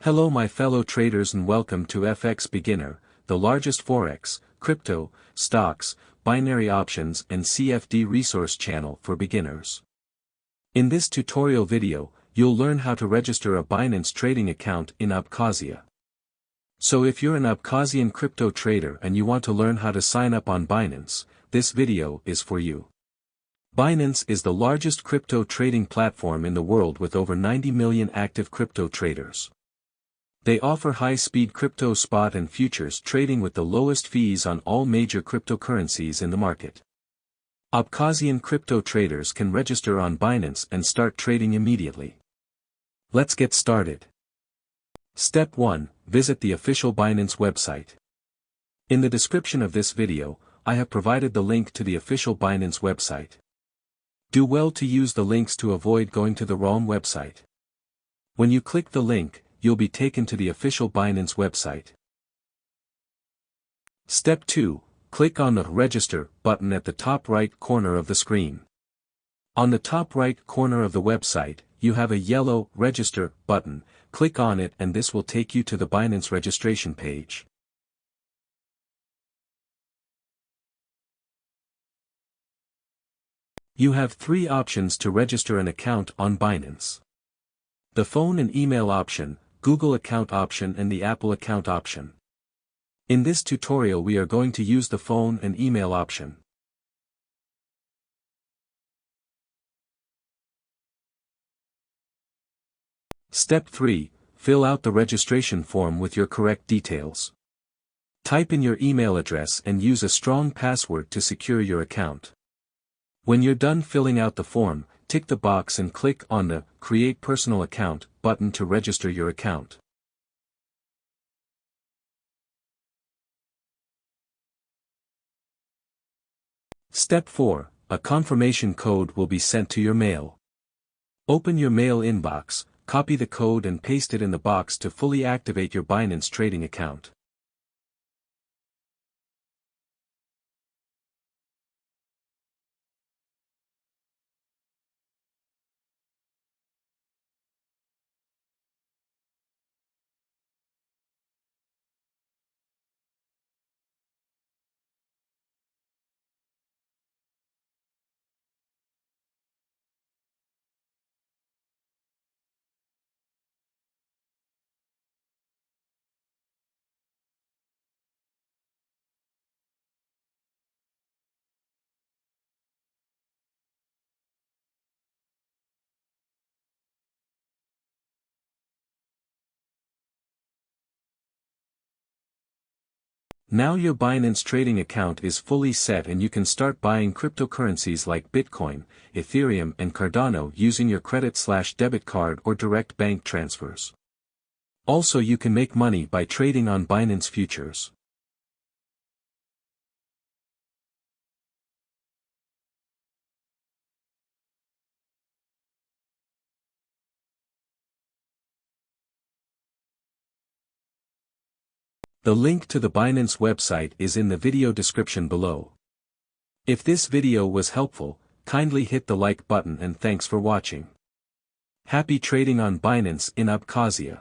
Hello my fellow traders and welcome to FX Beginner, the largest forex, crypto, stocks, binary options and CFD resource channel for beginners. In this tutorial video, you'll learn how to register a Binance trading account in Abkhazia. So if you're an Abkhazian crypto trader and you want to learn how to sign up on Binance, this video is for you. Binance is the largest crypto trading platform in the world with over 90 million active crypto traders. They offer high-speed crypto spot and futures trading with the lowest fees on all major cryptocurrencies in the market. Abkhazian crypto traders can register on Binance and start trading immediately. Let's get started. Step 1. Visit the official Binance website. In the description of this video, I have provided the link to the official Binance website. Do well to use the links to avoid going to the wrong website. When you click the link, you'll be taken to the official Binance website. Step 2. Click on the Register button at the top right corner of the screen. On the top right corner of the website, you have a yellow Register button. Click on it and this will take you to the Binance registration page. You have 3 options to register an account on Binance: the phone and email option, Google account option and the Apple account option. In this tutorial we are going to use the phone and email option. Step 3. Fill out the registration form with your correct details. Type in your email address and use a strong password to secure your account. When you're done filling out the form, tick the box and click on the Create Personal Account button to register your account. Step 4. A confirmation code will be sent to your mail. Open your mail inbox, copy the code and paste it in the box to fully activate your Binance trading account. Now your Binance trading account is fully set and you can start buying cryptocurrencies like Bitcoin, Ethereum and Cardano using your credit/debit card or direct bank transfers. Also you can make money by trading on Binance futures. The link to the Binance website is in the video description below. If this video was helpful, kindly hit the like button and thanks for watching. Happy trading on Binance in Abkhazia.